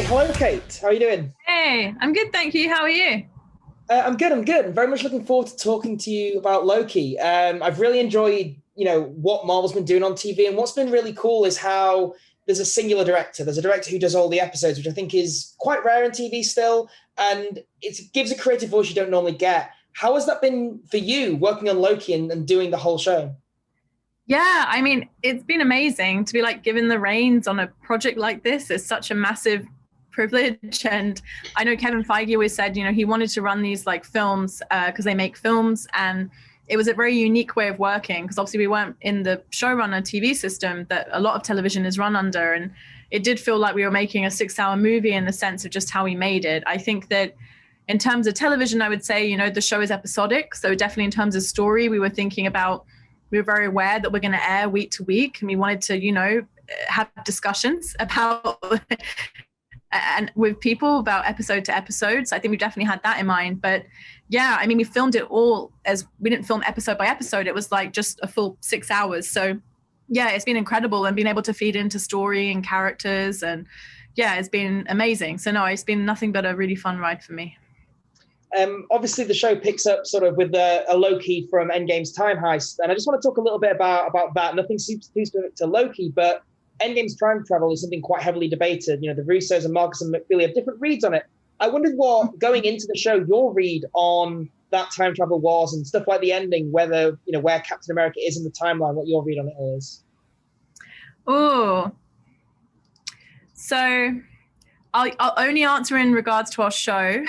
Hello, Kate. How are you doing? Hey, I'm good, thank you. How are you? I'm good. I'm good. I'm very much looking forward to talking to you about Loki. I've really enjoyed, what Marvel's been doing on TV, and what's been really cool is how there's a singular director. There's a director who does all the episodes, which I think is quite rare in TV still, and it gives a creative voice you don't normally get. How has that been for you, working on Loki and doing the whole show? Yeah, I mean, it's been amazing to be like given the reins on a project like this. It's such a massive privilege. And I know Kevin Feige always said, he wanted to run these like films because they make films. And it was a very unique way of working because obviously we weren't in the showrunner TV system that a lot of television is run under. And it did feel like we were making a 6-hour movie in the sense of just how we made it. I think that in terms of television, I would say, the show is episodic. So definitely in terms of story, we were very aware that we're going to air week to week. And we wanted to, have discussions about and with people about episode to episode. So I think we definitely had that in mind. But yeah, I mean, we filmed it all as we didn't film episode by episode. It was like just a full 6 hours. So yeah, it's been incredible and being able to feed into story and characters. And yeah, it's been amazing. So no, it's been nothing but a really fun ride for me. Obviously, the show picks up sort of with a Loki from Endgame's time heist, and I just want to talk a little bit about that. Nothing super specific to Loki, but Endgame's time travel is something quite heavily debated. The Russos and Marcus and McFeely have different reads on it. I wondered what, going into the show, your read on that time travel was and stuff like the ending, whether, where Captain America is in the timeline, what your read on it is. Oh, so I'll only answer in regards to our show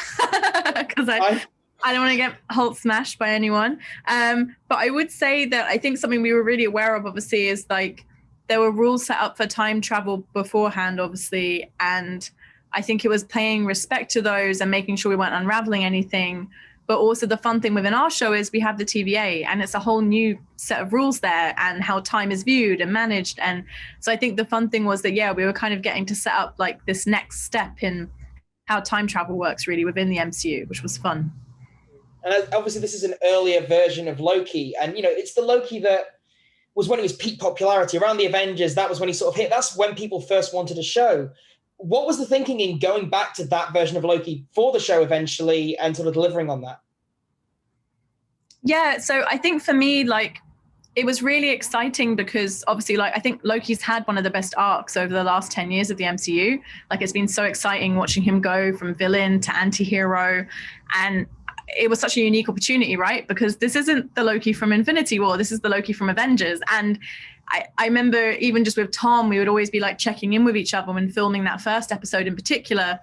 because I don't want to get Hulk smashed by anyone. But I would say that I think something we were really aware of, obviously, is like there were rules set up for time travel beforehand, obviously. And I think it was paying respect to those and making sure we weren't unraveling anything. But also the fun thing within our show is we have the TVA and it's a whole new set of rules there and how time is viewed and managed. And so I think the fun thing was that, yeah, we were kind of getting to set up like this next step in how time travel works really within the MCU, which was fun. And obviously this is an earlier version of Loki. And, it's the Loki that was when he was peak popularity around the Avengers. That was when he sort of hit. That's when people first wanted a show. What was the thinking in going back to that version of Loki for the show eventually and sort of delivering on that? Yeah, so I think for me, like, it was really exciting because obviously, like, I think Loki's had one of the best arcs over the last 10 years of the MCU. Like, it's been so exciting watching him go from villain to anti-hero. And it was such a unique opportunity, right? Because this isn't the Loki from Infinity War. This is the Loki from Avengers. And I remember even just with Tom, we would always be like checking in with each other when filming that first episode in particular,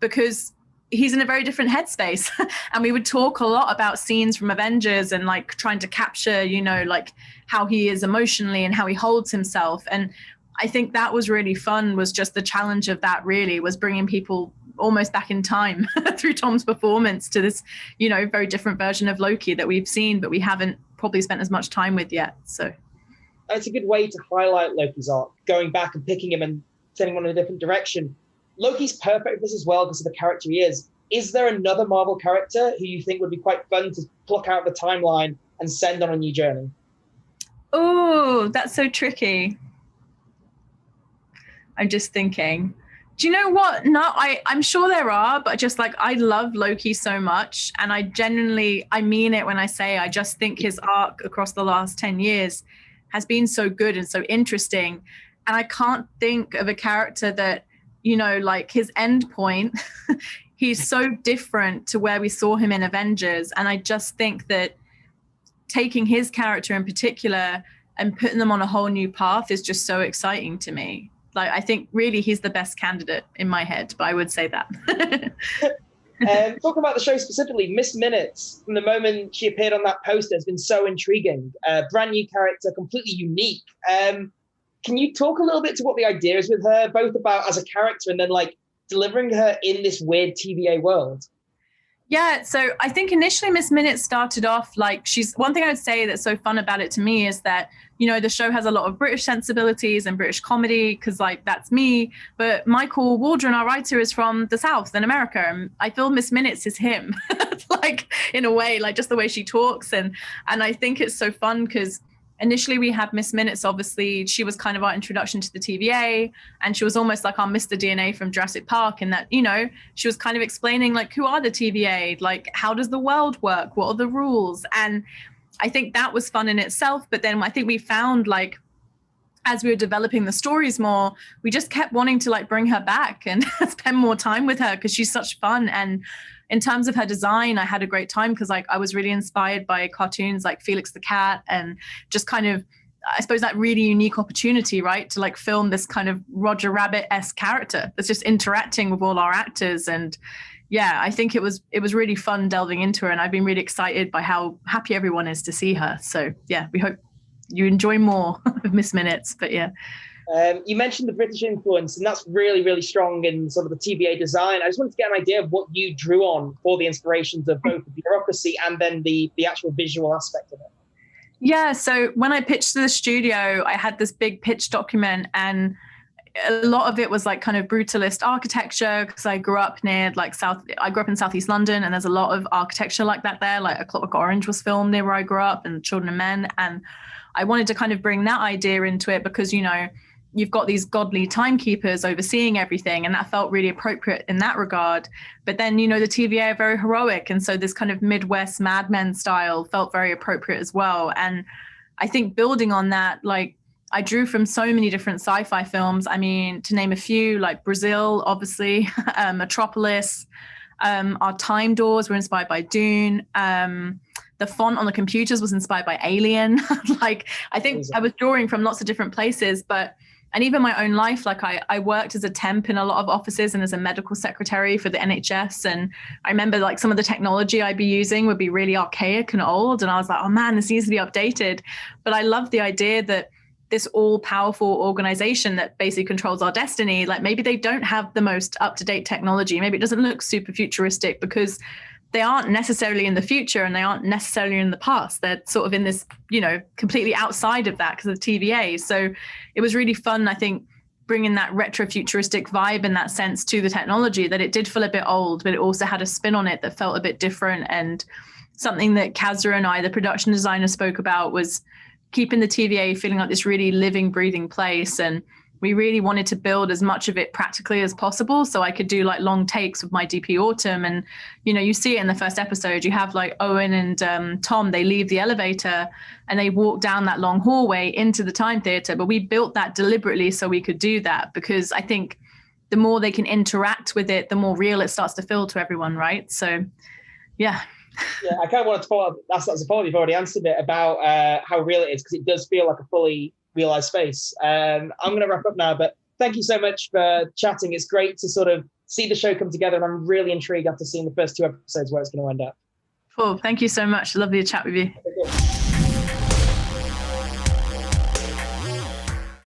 because he's in a very different headspace. And we would talk a lot about scenes from Avengers and like trying to capture, like how he is emotionally and how he holds himself. And I think that was really fun, was just the challenge of that really was bringing people almost back in time through Tom's performance to this, very different version of Loki that we've seen, but we haven't probably spent as much time with yet. So. It's a good way to highlight Loki's arc, going back and picking him and sending him in a different direction. Loki's perfect for this as well because of the character he is. Is there another Marvel character who you think would be quite fun to pluck out of the timeline and send on a new journey? Oh, that's so tricky. I'm just thinking. Do you know what? No, I'm sure there are, but just like I love Loki so much. And I mean it when I say I just think his arc across the last 10 years has been so good and so interesting. And I can't think of a character that, like his end point, he's so different to where we saw him in Avengers. And I just think that taking his character in particular and putting them on a whole new path is just so exciting to me. Like, I think really he's the best candidate in my head, but I would say that. Talking about the show specifically, Miss Minutes, from the moment she appeared on that poster, has been so intriguing. Brand new character, completely unique. Can you talk a little bit to what the idea is with her, both about as a character and then like delivering her in this weird TVA world? Yeah, so I think initially Miss Minutes started off like one thing I would say that's so fun about it to me is that, the show has a lot of British sensibilities and British comedy because like that's me. But Michael Waldron, our writer, is from the South in America. And I feel Miss Minutes is him, like in a way, like just the way she talks. And I think it's so fun because initially we had Miss Minutes. Obviously, she was kind of our introduction to the TVA, and she was almost like our Mr. DNA from Jurassic Park, in that, you know, she was kind of explaining like, who are the TVA, like how does the world work, what are the rules. And I think that was fun in itself. But then I think we found, like, as we were developing the stories more, we just kept wanting to like bring her back and spend more time with her, because she's such fun. And in terms of her design, I had a great time, because like I was really inspired by cartoons like Felix the Cat, and just kind of, I suppose, that really unique opportunity, right, to like film this kind of Roger Rabbit-esque character that's just interacting with all our actors. And yeah, I think it was really fun delving into her, and I've been really excited by how happy everyone is to see her. So yeah, we hope you enjoy more of Miss Minutes. But yeah. You mentioned the British influence, and that's really, really strong in sort of the TVA design. I just wanted to get an idea of what you drew on for the inspirations of both the bureaucracy and then the actual visual aspect of it. Yeah, so when I pitched to the studio, I had this big pitch document, and a lot of it was like kind of brutalist architecture, because I grew up near like I grew up in Southeast London, and there's a lot of architecture like that there. Like A Clockwork Orange was filmed near where I grew up, and Children of Men. And I wanted to kind of bring that idea into it, because, you know, you've got these godly timekeepers overseeing everything, and that felt really appropriate in that regard. But then, you know, the TVA are very heroic, and so this kind of Midwest Mad Men style felt very appropriate as well. And I think building on that, like, I drew from so many different sci-fi films. I mean, to name a few, like Brazil, obviously, Metropolis, our time doors were inspired by Dune. The font on the computers was inspired by Alien. Like, I think I was drawing from lots of different places, and even my own life, like I worked as a temp in a lot of offices and as a medical secretary for the NHS. And I remember like some of the technology I'd be using would be really archaic and old. And I was like, oh man, this needs to be updated. But I love the idea that this all-powerful organization that basically controls our destiny, like maybe they don't have the most up-to-date technology. Maybe it doesn't look super futuristic, because they aren't necessarily in the future and they aren't necessarily in the past. They're sort of in this, you know, completely outside of that because of the TVA. So it was really fun, I think, bringing that retro-futuristic vibe in that sense to the technology, that it did feel a bit old, but it also had a spin on it that felt a bit different. And something that Kazra and I, the production designer, spoke about was keeping the TVA feeling like this really living, breathing place. And we really wanted to build as much of it practically as possible, so I could do like long takes with my DP Autumn. And, you know, you see it in the first episode, you have like Owen and Tom, they leave the elevator and they walk down that long hallway into the time theater. But we built that deliberately so we could do that, because I think the more they can interact with it, the more real it starts to feel to everyone, right? So, yeah. Yeah, I kind of wanted to follow up. That's a follow-up. You've already answered it about how real it is, because it does feel like a fully realized space. I'm going to wrap up now, but thank you so much for chatting. It's great to sort of see the show come together, and I'm really intrigued after seeing the first 2 episodes where it's going to end up. Cool. Thank you so much. Lovely to chat with you.